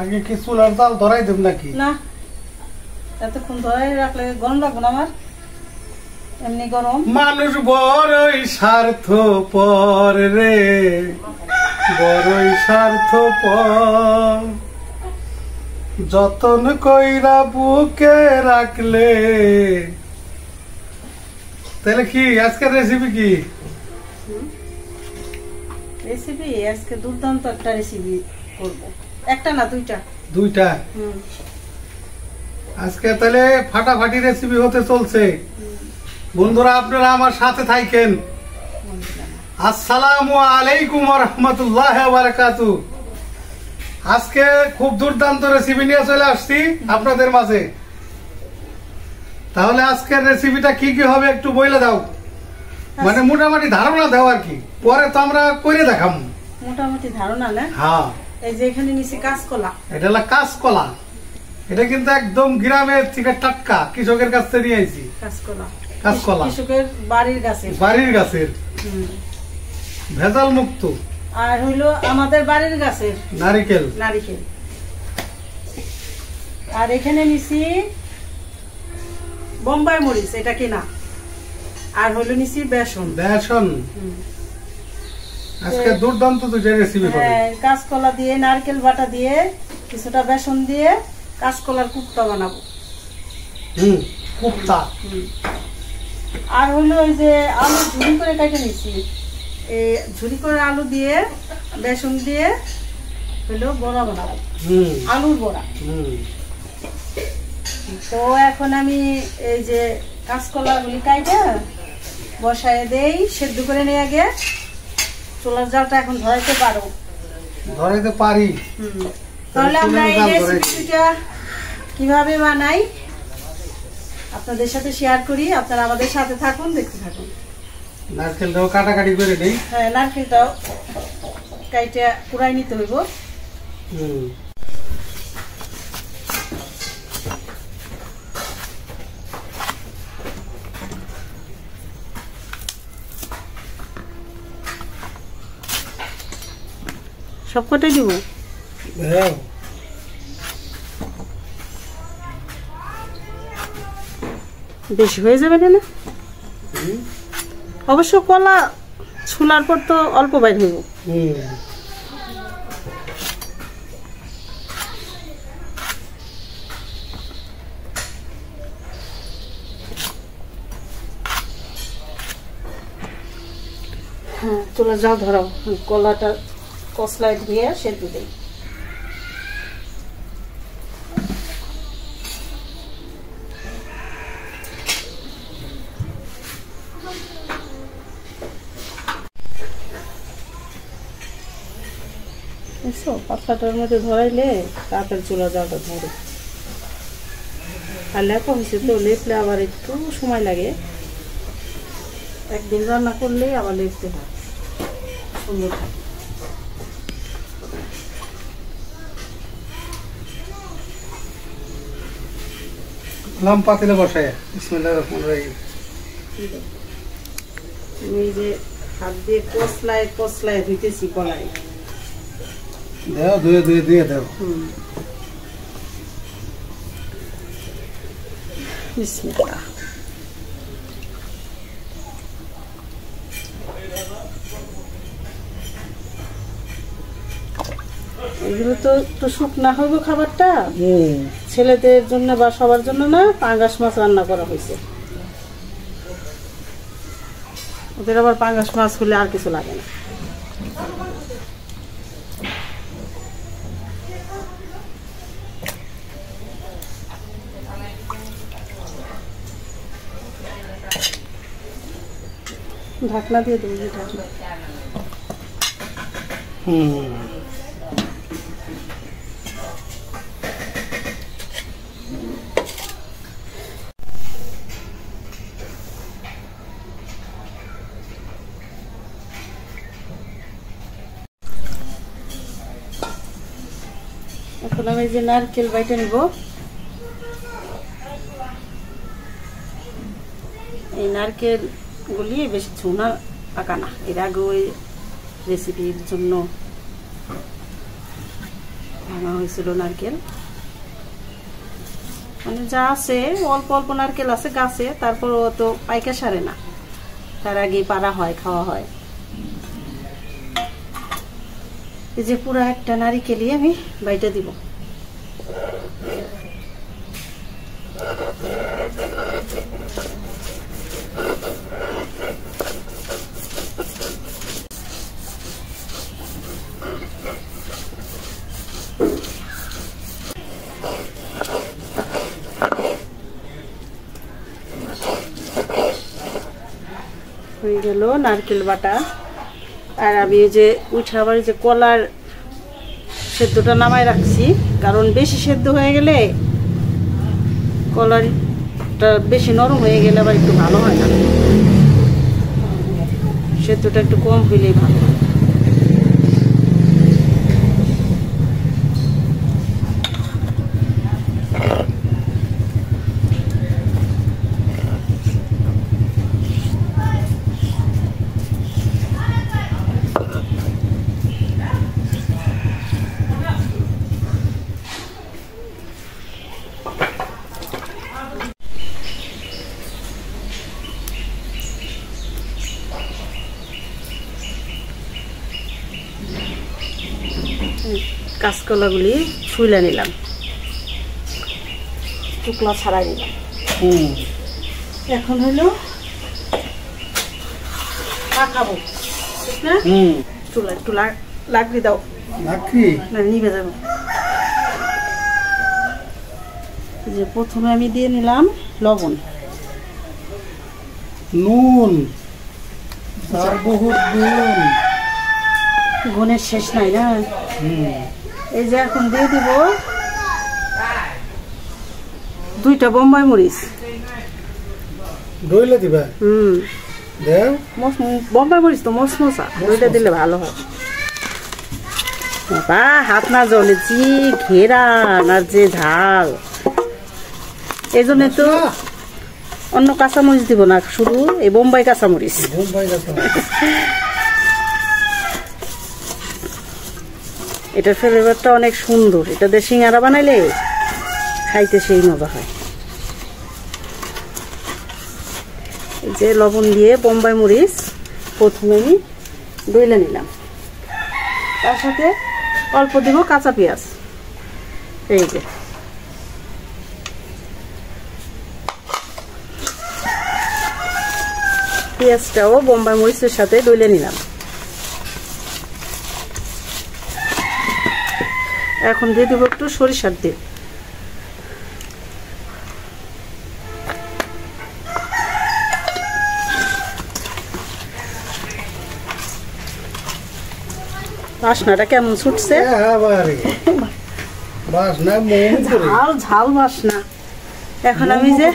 আগে কি চুলার জাল ধরাই দেব নাকি? না, এতক্ষণ ধরাই রাখলে গরম লাগবে না আমার, এমনি গরম। মানুষ বড়ই স্বার্থপর রে, বড়ই স্বার্থপর, যতন কইরা বুকে রাখলে। তাহলে কি আজকের রেসিপি কি? রেসিপি আজকে দুর্দান্ত একটা রেসিপি করব। একটা না, দুইটা। দুইটা? আজকে তাহলে ফাটাফাটি রেসিপি হতে চলছে। বন্ধুরা আপনারা আমার সাথে থাকেন। আসসালামু আলাইকুম ওয়া রাহমাতুল্লাহি ওয়া বারাকাতুহু। আজকে খুব দুর্দান্ত রেসিপি নিয়ে চলে আসছি আপনাদের মাঝে। তাহলে আজকের রেসিপিটা কি কি হবে একটু বলে দাও, মানে মোটামুটি ধারণা দাও আর কি, পরে তো আমরা করে দেখাম। মোটামুটি ধারণা না? হ্যাঁ। এই যে এখানে নিচে কাঁচকলা, এটা হলো কাঁচকলা। এটা কিন্তু একদম গ্রামের থেকে টাটকা, কৃষকের কাছ থেকে নিয়ে আইছি। কাঁচকলা, কাঁচকলা কৃষকের বাড়ির গাছের, বাড়ির গাছের, ভেজাল মুক্ত। আর হইলো আমাদের বাড়ির গাছের নারিকেল। নারিকেল। আর এখানে নিছি বোম্বাই মরিচ, এটা কিনা। আর হলো নিছি বেসন। বেসন। আজকে দুর্দান্ত দুইটা রেসিপি হবে। কাঁচকলা দিয়ে, নারকেল বাটা দিয়ে, কিছুটা বেসন দিয়ে কাঁচকলার কুপ্তা বানাবো। কুপ্তা। আর হলো ওই যে আলু ঝুরি করে কেটে নিছি, এই ঝুরি করে আলু দিয়ে বেসন দিয়ে হলো বড়া বানাবো, আলুর বড়া। তো এখন আমি এই যে কাঁচকলা গুলি কাইটা বসায় দেই, সেদ্ধ করে নিয়ে আগে। চুলার জালটা এখন ধরাইতে পারো? ধরাইতে পারি। তাহলে আমরা এই রেসিপিটা কিভাবে বানাই আপনাদের সাথে শেয়ার করি। আপনারা আমাদের সাথে থাকুন, দেখতে থাকুন। নারকেলটাও কাটাকাটি করে দেই। হ্যাঁ, নারকেলটাও কাইটা কুড়াই নিতে হইব। সবকটাই দিব। বেশি হয়ে যাবে না? অবশ্য কলা ছুলার পর তো অল্প বাইর হইব। হ্যাঁ, চুলার জাল ধরাও। কলাটা কসলায় ধুয়ে সেদ্ধ দেই। পাতলাটার মধ্যে ধরাইলে তারপর চুলা জালটা ধরে। আর লেপা হয়েছে তো, লেপলে আবার একটু সময় লাগে। একদিন রান্না করলে আবার লেপতে হয়, সুন্দর থাকে। পাতিলে বসায় বিসমিল্লাহির রহমানির রহিম। আমি যে হাত দিয়ে কসলায় কসলায় ধুইতেছি কলাই। দাও, ধুয়ে ধুয়ে দিয়ে দাও। বিসমিল্লাহ। এগুলো তো একটু শুকনা হবে খাবারটা। ছেলেদের জন্য বা সবার জন্য না, পাঙ্গাস মাছ রান্না করা হয়েছে। ওদের আবার পাঙ্গাস মাছ হলে আর কিছু লাগে না। ঢাকনা দিয়ে দেবো, ঢাকনা। এখন আমি যে নারকেল বাইটা নিব। এই নারকেল গুলি বেশি চুনা পাকা না, এর আগে ওই রেসিপির জন্য ভাঙা হয়েছিল নারকেল, মানে যা আছে অল্প অল্প নারকেল আছে গাছে, তারপর ও তো পাইকা সারে না, তার আগে পাড়া হয়, খাওয়া হয়। এই যে পুরো একটা নারিকেলই আমি বাইটা দিব। হয়ে গেল নারকেল বাটা। আর আমি যে উঠে আবার যে কলার সেদ্ধটা নামায় রাখছি, কারণ বেশি সেদ্ধ হয়ে গেলে কলারটা বেশি নরম হয়ে গেলে আবার একটু ভালো হয় না, সেদ্ধটা একটু কম হইলেই ভালো। কাঁচকলাগুলি ছুলে নিলাম, টুকলা ছাড়াই নিলাম। এখন হলো পাকাবো, ঠিক না? চুলা একটু লাকড়ি দাও, না নিভে যাবো। যে প্রথমে আমি দিয়ে নিলাম লবণ, নুন, আর বহুত নুন, গুণের শেষ নাই না। এই যে এখন দিয়ে দিব 2টা বোম্বাই মরিচ। দইলে দিবা? দেও। বোম্বাই মরিচ তো মশমশা, দইটা দিলে ভালো হয়। বাবা হাত না জ্বলে, যে ঘেরান আর যে ঝাল, এই জন্য তো অন্য কাঁচামরিচ দিব না, শুধু এই বোম্বাই কাঁচামরিচ। এটার ফ্লেভারটা অনেক সুন্দর, এটা দিয়ে সিঙ্গারা বানাইলে খাইতে সেই মজা হয়। এই যে লবণ দিয়ে বোম্বাই মরিচ প্রথমে আমি ডইলে নিলাম, তার সাথে অল্প দিব কাঁচা পেঁয়াজ। এই যে পেঁয়াজটাও বোম্বাই মরিচের সাথে ডইলে নিলাম। এখন দিয়ে দেবো একটু সরিষার তেল। বাসনাটা কেমন ছুটছে, ঝাল ঝাল বাসনা। এখন আমি যে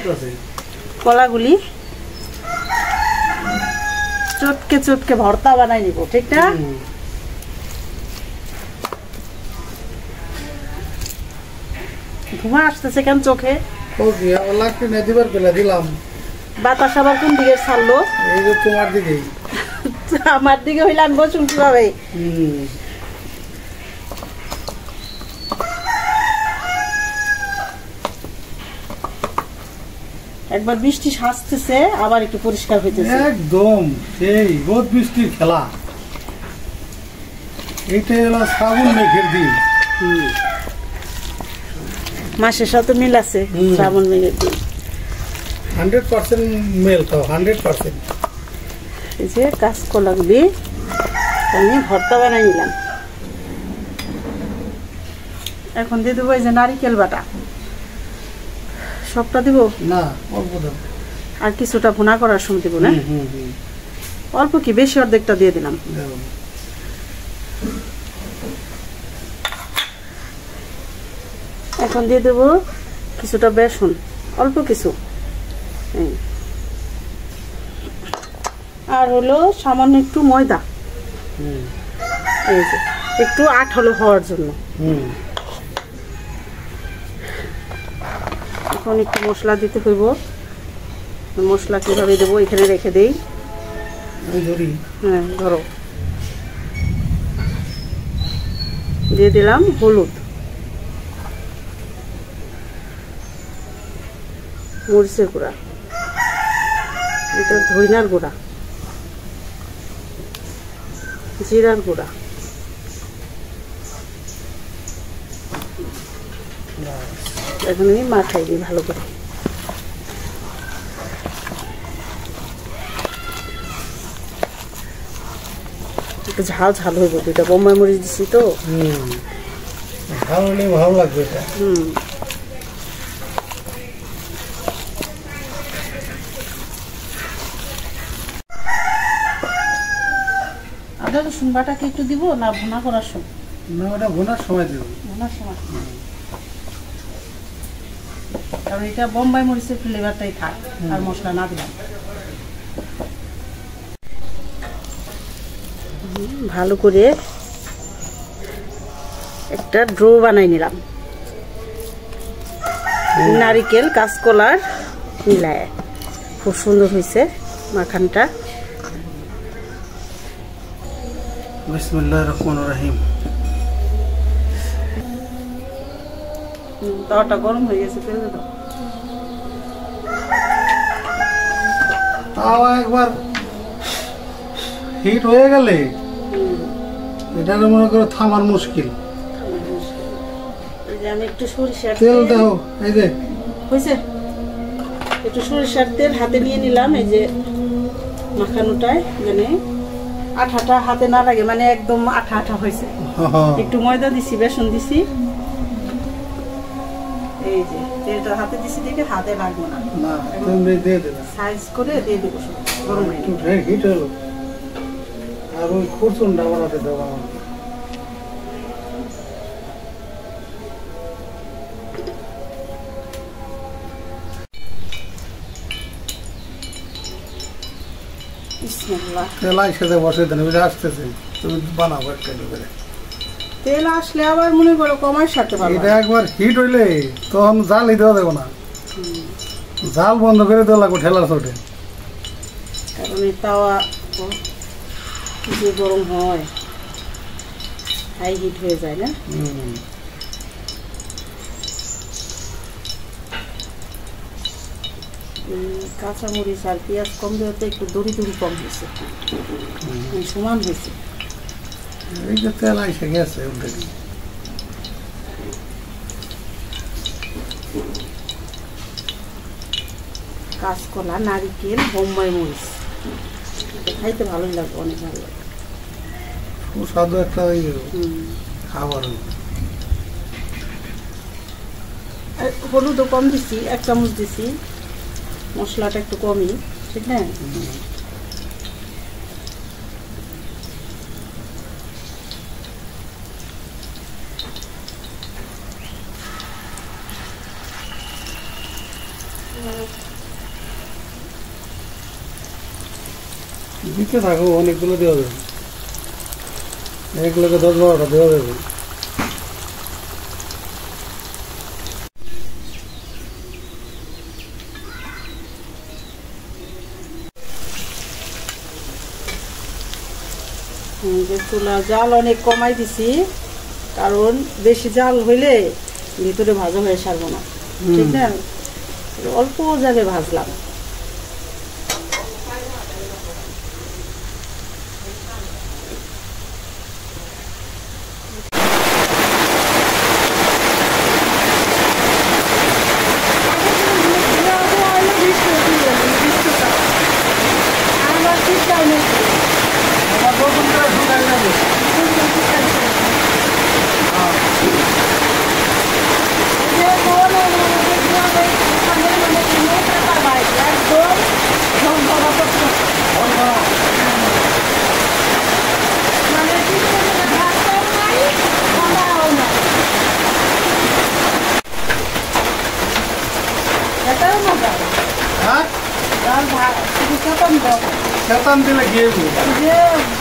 কলাগুলি চটকে চটকে ভর্তা বানাই নিব, ঠিক না? ধোঁয়া আসতেছে কেন চোখে? দিলাম বাতাস আবার কোন দিকে ছাড়লো? এই যে তোমার দিকে। আমার দিকে হইলে আনবো শুনতে পাবে। একবার বৃষ্টি সাজতেছে, আবার একটু পরিষ্কার হইতেছে, একদম সেই রোদ বৃষ্টির খেলা। এইটাই হলো শ্রাবণ মেঘের দিন। মাসের সাথে মিল আছে শ্রাবণ মেঘের দিন, 100% মেল তো 100%। এই যে কাঁচকলাগুলি আমি ভর্তা বানাই নিলাম। এখন দিয়ে দেবো এই যে নারিকেল বাটা, সবটা দিব না, অল্প দাও। আর কিছুটা ভুনা করার সময় দিব না, অল্প কি বেশি, অর্ধেকটা দিয়ে দিলাম। এখন দিয়ে দেবো কিছুটা বেসন, অল্প কিছু, আর হলো সামান্য একটু ময়দা, এই যে একটু আঠালো হওয়ার জন্য। এখন একটু মশলা দিতে হইব, মশলা কিভাবে দেবো এখানে রেখে দেই। হ্যাঁ ধরো, দিয়ে দিলাম হলুদ, মরিচের গুঁড়া, এটা ধইনার গুঁড়া, জিরার গুঁড়া, এখন আমি মাখাই দিই ভালো করে। একটু ঝাল ঝাল হইব, দুইটা বোম্বাই মরিচ দিছি তো। ঝাল হলে ভালো লাগবে এটা। আদা রসুন বাটা কি একটু দিব না ভুনা করার সময়? না, ওটা ভোনার সময় দিব। ভুনার সময়, কারণ এটা বোম্বাই মরিচের ফ্লেভারটাই থাক, আর মশলা না দিলাম। ভালো করে একটা ড্রো বানাই নিলাম, নারিকেল কাঁচকলার মিলায়। খুব সুন্দর হয়েছে মাখানটা। বিসমিল্লাহির রহমানির রহিম। তাওয়াটা গরম হয়ে গেছে, তেল দাও। তাও একবার হিট হয়ে গেলে এটা মনে করো থামার মুশকিল। আমি একটু সরিষার তেল দাও, এই যে হয়েছে, একটু সরিষার তেল হাতে নিয়ে নিলাম। এই যে মাখানোটায় মানে আঠাটা হাতে না লাগে, মানে একদম আঠা আঠা হয়েছে। একটু ময়দা দিছি, বেসন দিছি, এই যে তেলটা হাতে দিছি দেখে হাতে লাগবে না। না, তুমি দিয়ে দেবে, সাইজ করে দিয়ে দেবো সব গরম হয়ে একটু হিট হলো। আর ওই খুরচুনটা বানাতে দেবো আমাকে। বিসমিল্লাহ। তেল আইসাতে বসে দেন, বুঝে আসতেছে, তুমি বানাবো একটা করে। তেল আসলে আবার মনে করো কমাই সারতে পারবো। এটা একবার হিট হইলে তখন জালই দেওয়া দেবো না, জাল বন্ধ করে দেওয়া লাগবে ঠেলার চোটে। কারণ এই তাওয়া যে গরম হয়, হাই হিট হয়ে যায় না। কাঁচামরিচ আর পেঁয়াজ কম দেওয়াতে একটু দড়ি দড়ি কম হয়েছে, সমান হয়েছে। এই যে তেল আইসে গেছে অলরেডি। কাঁচকলা, নারিকেল, বোম্বাই মরিচ, খাইতে ভালোই লাগবে, অনেক ভালো লাগে। সুস্বাদু একটা খাবার। হলুদও কম দিছি, 1 চামচ দিছি, মশলাটা একটু কমই, ঠিক না? দিতে থাকো, অনেকগুলো দেওয়া যাবে, এগুলোকে 10-12টা দেওয়া যাবে। চুলা জাল অনেক কমাই দিছি, কারণ বেশি জাল হইলে ভিতরে ভাজা হয়ে সারবো না, ঠিক না? অল্প জালে ভাজলাম। চেতন দিলে গিয়ে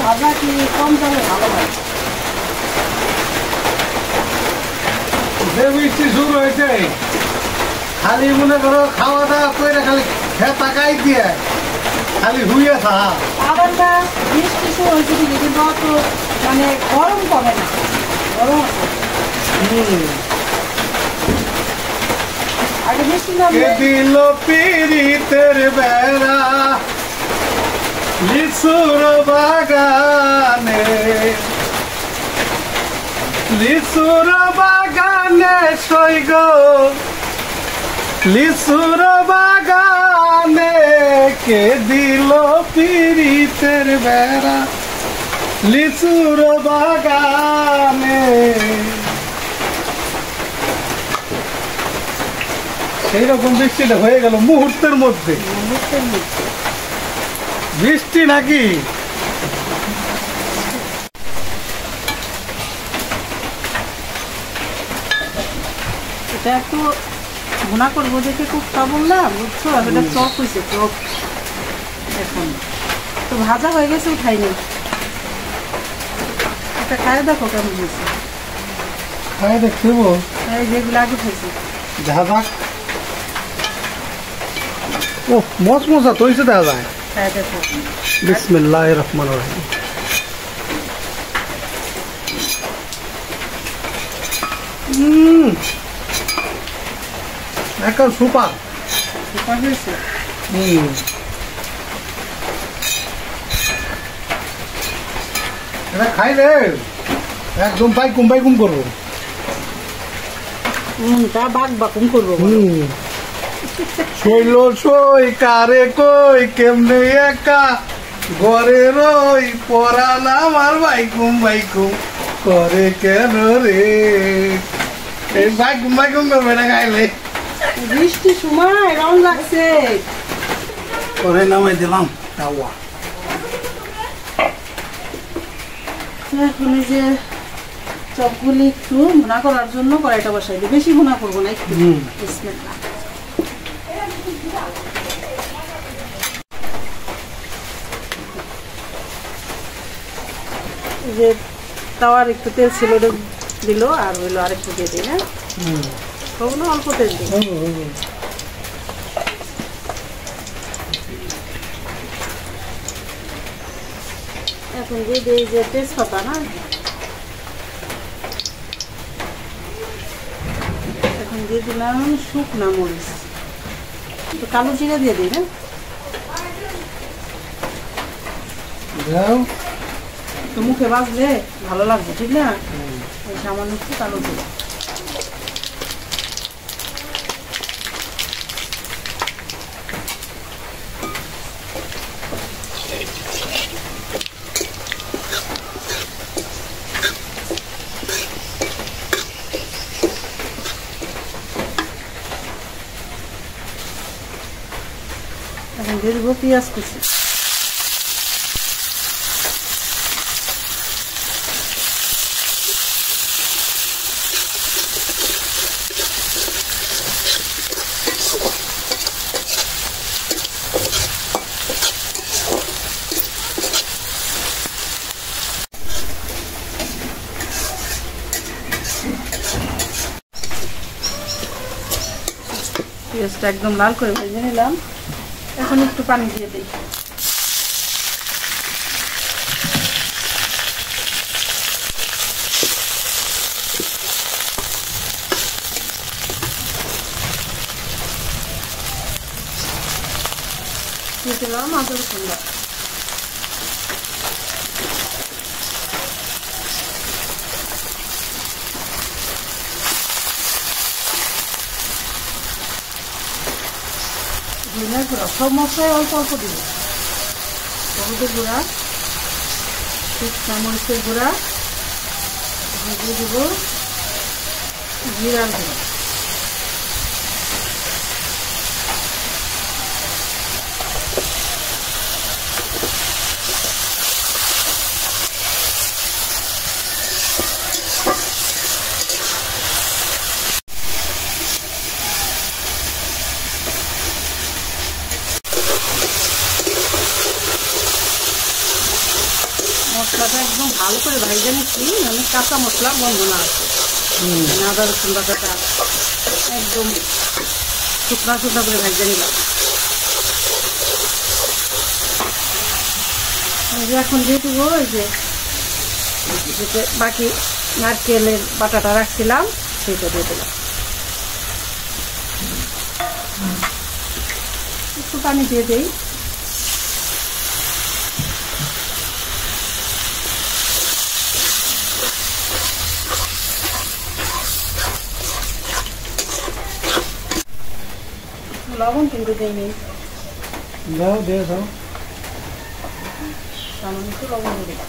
ভাজা কি কম জালে ভালো হয়। যে বৃষ্টি শুরু হয়েছে, খালি মনে করো খাওয়া দাওয়া করে খালি খেয়ে তাকাই দিয়ে খালি হুইয়ে থাকা। আবারটা বৃষ্টি শুরু হয়েছে ঠিকই, কিন্তু অত মানে গরম কমে না, গরম আছে। আগে মিষ্টি নাম কে দিল পীড়িতের বেড়া লিচুর বাগানে, লিচুর বাগানে সৈগ, লিচুর বাগানে কে দিল পীড়িতের বেড়া লিচুর বাগানে। সেইরকম বৃষ্টিটা হয়ে গেল মুহূর্তের মধ্যে। বৃষ্টি নাকি এটা একটু ভুনা করবো দেখে খুব তা বললাম, বুঝছো? এটা চপ হয়েছে, চপ। এখন তো ভাজা হয়ে গেছে, খাইনি। এটা খাই দেখো কেমন হয়েছে। খাই দেখব যেগুলো আগে খাইছি ঝাঁঝা। ও মচমচা তো হয়েছে দেখা যায়। খাই দেখো। বিসমিল্লাহির রহমানির রহিম। একদম সুপার সুপার হয়েছে। এটা খাই রে একদম বাইকুম বাইকুম করবো। তা বাক বাকুম করবো। শৈল সই কারে কই কেমনে একা ঘরে রই পরান আমার বাইকুম বাইকুম করে কেন রে। এই বাইকুম বাইকুম করবে না খাইলে। বৃষ্টির সময় রং লাগছে। করে নামাই দিলাম তাওয়া। এখন এই যে চপগুলি একটু ভুনা করার জন্য কড়াইটা বসাই দিই। বেশি ভুনা করবো না, একটু। বিসমিল্লাহ। যে তাওয়ার একটু তেল ছিল দিল, আর হইলো আরেকটু দিয়ে দিই। হ্যাঁ, ওগুলো অল্প তেল দিই। এখন দিয়ে দিই যে তেজপাতা, না এখন দিয়ে দিলাম শুকনা মরিচ, একটু কালো জিরা দিয়ে দিই। না তো মুখে বাজলে ভালো লাগবে, ঠিক না? সামান্য একটু কালো জিরা। এখন দিয়ে দেবো পেঁয়াজ কুচি। পেঁয়াজটা একদম লাল করে ভেজে নিলাম। এখন একটু পানি দিয়ে দিই। দিয়ে দিলাম আদা রসুন বাটা। জিরার গুঁড়া, সব মশলাই অল্প অল্প দিব। হলুদের গুঁড়া, শুকনা মরিচের গুঁড়া, দিয়ে দিব জিরার গুঁড়া। মশলাটা একদম ভালো করে ভাইজে নিচ্ছি, মানে কাঁচা মশলা গন্ধ না আছে। আদা রসুন বাটাটা একদম শুকনা শুকনা করে ভাইজে নিলাম। এখন দিয়ে দেবো ওই যে বাকি নারকেলের বাটাটা রাখছিলাম, সেটা দিয়ে দিলাম। একটু পানি দিয়ে দেই। লবণ কিন্তু দেয়নি, দাও দিয়ে দাও। সামান্য একটু লবণ দিই।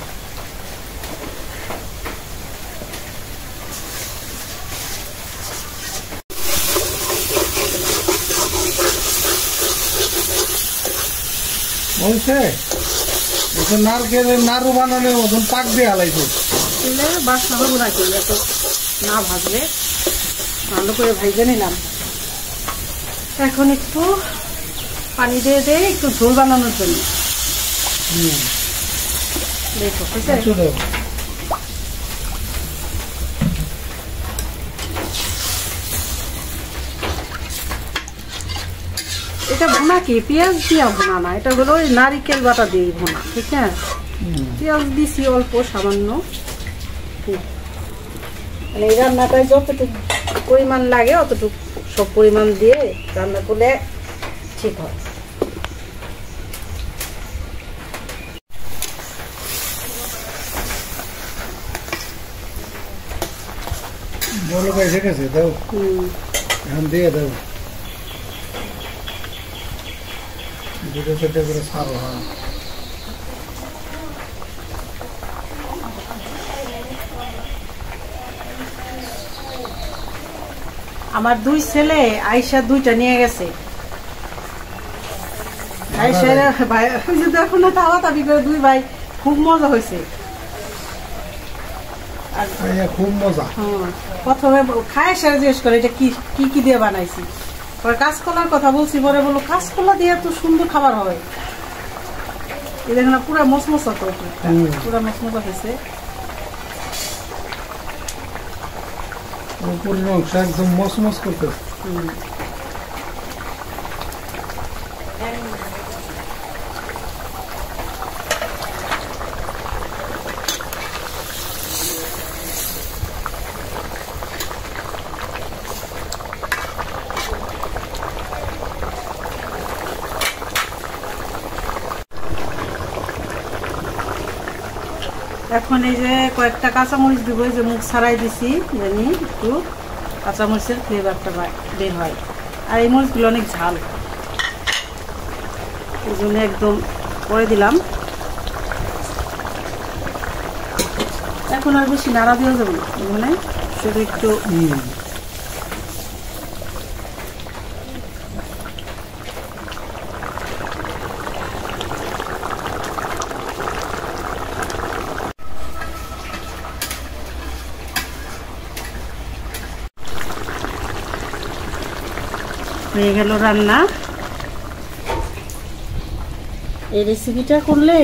বলছে নারকেলের নাড়ু বানালে ওজন পাক দিয়ে হালাইছে। বাসনা হবো নাকি এত না ভাজলে? ভালো করে ভাইজে নিলাম। এখন একটু পানি দিয়ে দেয় একটু ঝোল বানানোর জন্য। দেখো এটা ভুনা কি পেঁয়াজ দিয়া ভুনা না, এটা হলো ওই নারিকেল বাটা দিয়ে ভুনা। ঠিক আছে, পেঁয়াজ দিছি অল্প সামান্য। মানে এই রান্নাটায় যতটুকু পরিমাণ লাগে অতটুকু সব পরিমাণ দিয়ে রান্না করলে ঠিক হয়। বলো এসে গেছে, দাও এখন দিয়ে দাও। দুটো সেটা করে সারো। হ্যাঁ আমার দুই ছেলে আইসা দুইটা নিয়ে গেছে। দেখো না তাওয়া তাবি করে দুই ভাই, খুব মজা হয়েছে। খুব মজা। প্রথমে খায় সেরা জিজ্ঞেস করে এটা কি কি দিয়ে বানাইছি। পরে কাঁচকলার কথা বলছি, পরে বললো কাঁচকলা দিয়ে এত সুন্দর খাবার হয়। এই দেখেন না পুরা মশমশা, তো পুরা মশমশা হয়েছে। উপরের অংশ একদম মসমস করতে। এখন এই যে কয়েকটা কাঁচামরিচ দিব, যে মুখ ছাড়াই দিছি জানি একটু কাঁচামরিচের ফ্লেভারটা বের হয়। আর এই মরিচগুলো অনেক ঝাল, এই জন্য একদম করে দিলাম। এখন আর বেশি নাড়া দিয়েও যাবো না, এখানে শুধু একটু হয়ে গেল রান্না। এই রেসিপিটা করলে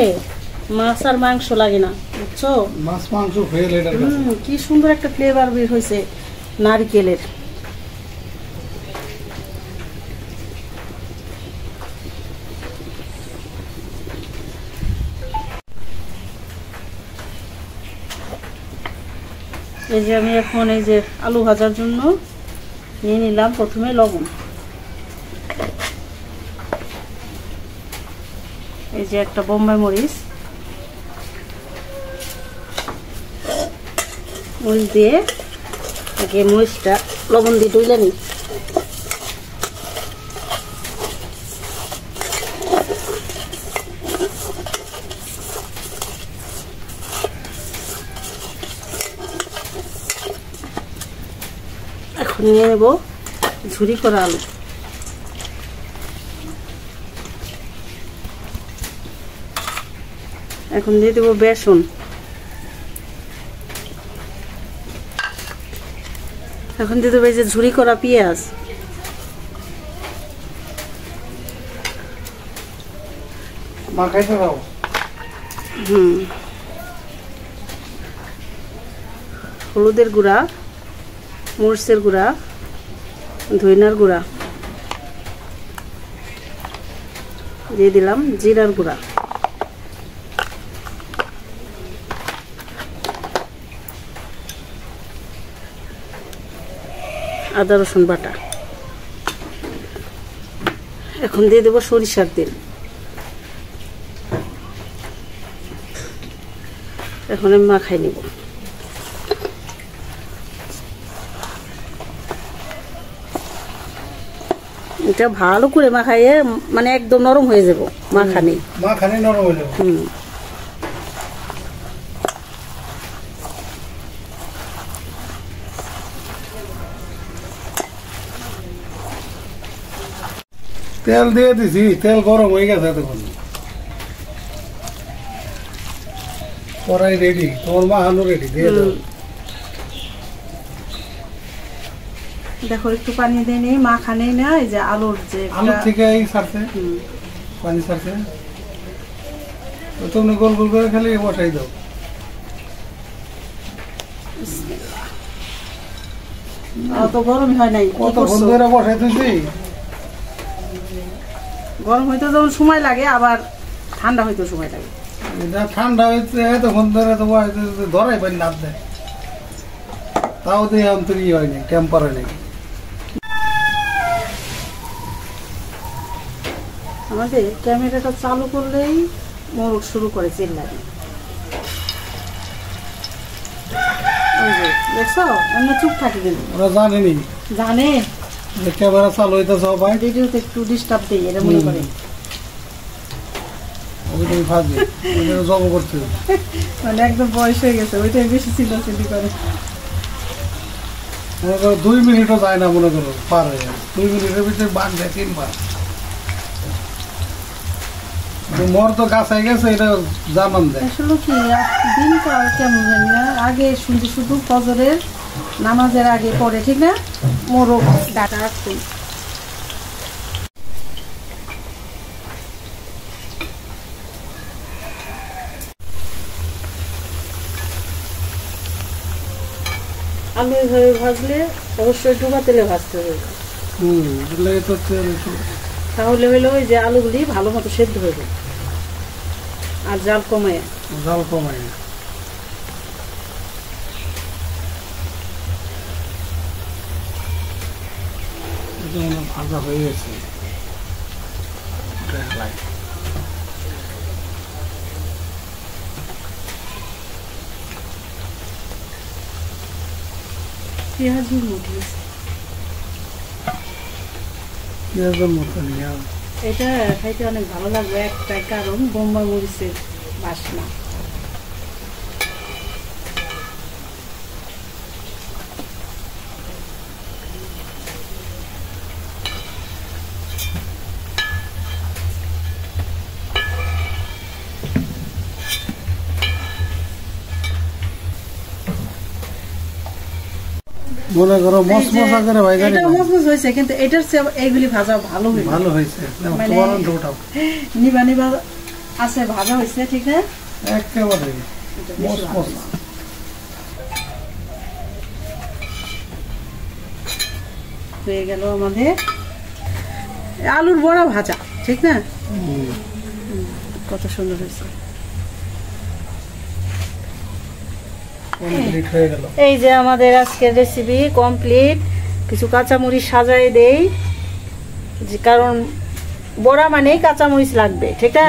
মাছ আর মাংস লাগে না, বুঝছো? মাছ মাংস ফেল এটার কাছে। কি সুন্দর একটা ফ্লেভার বের হয়েছে নারকেলের। এই যে আমি এখন এই যে আলু ভাজার জন্য নিয়ে নিলাম প্রথমে লবণ। এই যে একটা বোম্বাই মরিচ, মরিচ দিয়ে আগে মরিচটা লবণ দিয়ে ডুইলে নিই। এখন নিয়ে নেব ঝুরি করা আলু। এখন দিয়ে দেবো বেসন। এখন দিয়ে দেবো এই যে ঝুরি করা পেঁয়াজ। হলুদের গুঁড়া, মরিচের গুঁড়া, ধইনার গুঁড়া দিয়ে দিলাম, জিরার গুঁড়া, আদা রসুন বাটা। এখন দিয়ে দেবো সরিষার তেল। এখন আমি মাখাই নেব। এটা ভালো করে মাখাইয়ে মানে একদম নরম হয়ে যাব মাখানি নরম হয়ে যাবে। তেল দিয়ে দিছি, তেল গরম হয়ে গেছে তখন। কড়াই রেডি, তোমার মাখানো রেডি। দিয়ে দাও। দেখো একটু পানি দিয়ে নেই, মাখানে না এই যে আলুর যে আলুর থেকে এই ছাড়ছে, পানি ছাড়ছে। তুমি গোল গোল করে খালি বসাই দাও। তো গরম হয় নাই, কত ধরে বসাই দিছি। গরম হইতে যখন সময় লাগে, আবার ঠান্ডা হইতে সময় লাগে। ঠান্ডা হয়েছে তখন ধরে তো ধরাই পারি না দেয়, তাও দিয়ে অন্তর ই হয়নি, টেম্পার হয় নাকি। আমাদের ক্যামেরাটা চালু করলেই মোরগ শুরু করে চিল্লানি। দেখছো এমনি চুপ থাকি, কিন্তু ওরা জানেনি, জানে যে ক্যামেরা চালু হইতে সবাই ভিডিওতে একটু ডিস্টার্ব দিই, এটা মনে করে জব করতে। মানে একদম বয়স হয়ে গেছে, ওইটাই বেশি চিল্লাচিল্লি করে। মনে করো 2 মিনিটও যায় না, মনে করো পার হয়ে যায়। 2 মিনিটের ভিতরে বাঘ দেয় 3 বার। মর তো গাছাই গেছে, এটা জানান দেয়। আসলে কি দিনকাল কেমন জানি না, আগে শুনছি শুধু ফজরের নামাজের আগে পরে, ঠিক না, মোরগ ডাকা আসতেই। আলু এইভাবে ভাজলে অবশ্যই ডুবা তেলে ভাজতে হবে। তাহলে হইলো ওই যে আলুগুলি ভালো মতো সেদ্ধ হয়ে যাবে। আর জাল কমায় ভাজা হয়ে গেছে। পেঁয়াজের মধ্যে এটা খাইতে অনেক ভালো লাগবে, একটা কারণ বোম্বাই মরিচের বাসনা। মনে করো মসমসা করে ভাজা, এটা মসমস হয়েছে, কিন্তু এটার চেয়ে এইগুলি ভাজা ভালো হয়েছে। মানে নিবা নিবা আছে ভাজা হয়েছে, ঠিক না, একেবারে মসমসা। হয়ে গেল আমাদের আলুর বড়া ভাজা, ঠিক না, কত সুন্দর হয়েছে। এই যে আমাদের আজকের রেসিপি কমপ্লিট। কিছু কাঁচামরিচ সাজাই দেই, যে কারণ বড়া মানেই কাঁচামরিচ লাগবে, ঠিক না।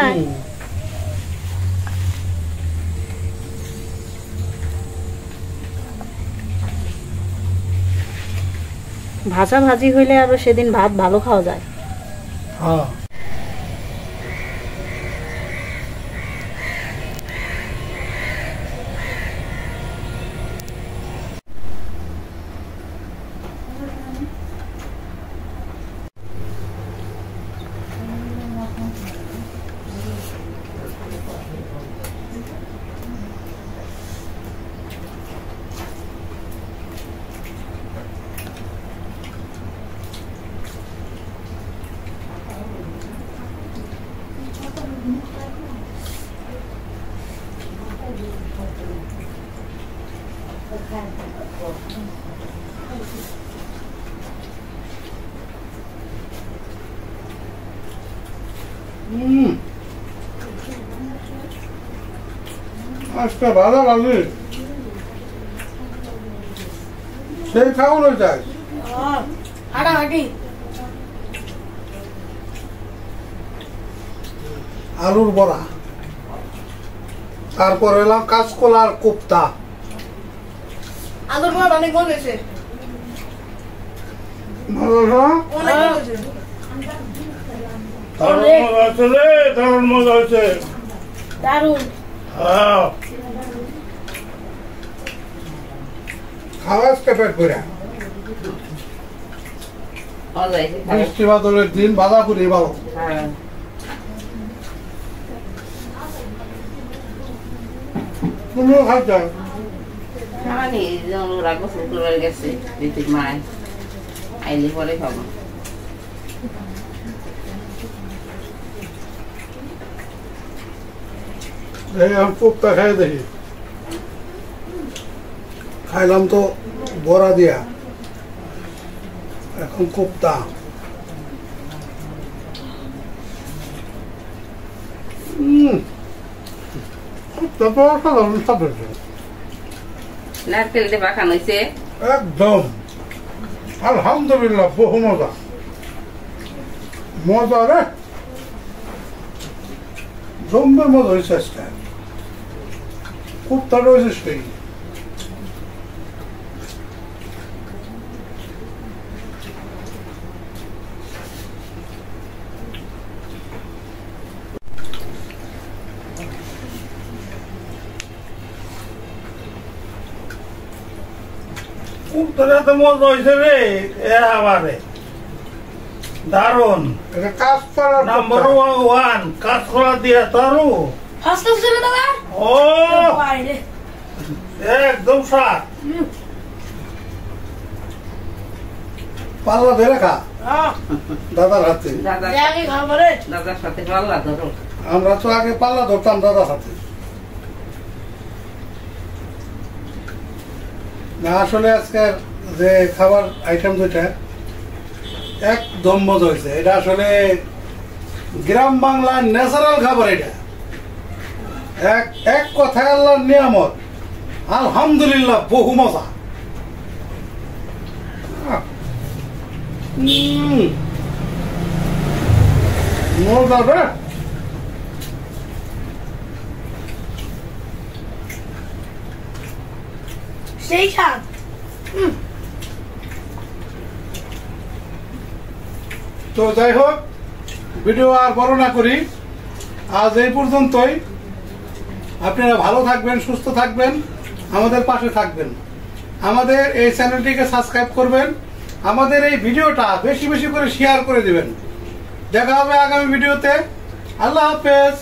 ভাজা ভাজি হইলে আরো সেদিন ভাত ভালো খাওয়া যায়। আজকে ভালো লাগে, সেই খাওয়ানো যায়। আলুর বড়া, তারপর এলাম কাঁচকলার কোপ্তা। আলুর বড়া অনেক মজা হয়েছে, অনেক মজা হয়েছে। দারুণ মজা হয়েছে। দারুণ। খাওয়া পেট ভরে। বৃষ্টি বাদলের দিন বাঁধাপুরি ভালো। তুমিও খাইছ? ওরা গোসল করে গেছে ঋতিক মায়, আইলে পরে খাবো। কোপ্তা খাই দেখি, খাইলাম তো বড়া দিয়া, এখন কোপ্তা। নারকেল দিয়ে মাখানো হয়েছে একদম আলহামদুলিল্লাহ, বহু মজা। মজা রে, জম্মের মজা হয়েছে আজকে। কোপ্তা রয়েছে সেই। কোপ্তাটা তো মজা হয়েছে রে, এবারে দারুন। কাঁচকলা নাম্বার 1 কাঁচকলা দিয়ে তারু। আস্তে আস্তে না দাদা। ও একদম স্বাদ। পাল্লা ধরে খা দাদার হাতে। দাদার সাথে পাল্লা ধরো। আমরা তো আগে পাল্লা ধরতাম দাদার হাতে। না আসলে আজকের যে খাবার আইটেম যেটা একদম মজা হয়েছে। এটা আসলে গ্রাম বাংলার ন্যাচারাল খাবার। এটা এক কথায় আল্লাহর নিয়ামত। আলহামদুলিল্লাহ, বহু মজা। মজা রে। সেই স্বাদ। তো যাই হোক, ভিডিও আর বড় না করি, আজ এই পর্যন্তই। আপনারা ভালো থাকবেন, সুস্থ থাকবেন, আমাদের পাশে থাকবেন, আমাদের এই চ্যানেলটিকে সাবস্ক্রাইব করবেন, আমাদের এই ভিডিওটা বেশি বেশি করে শেয়ার করে দিবেন। দেখা হবে আগামী ভিডিওতে। আল্লাহ হাফেজ।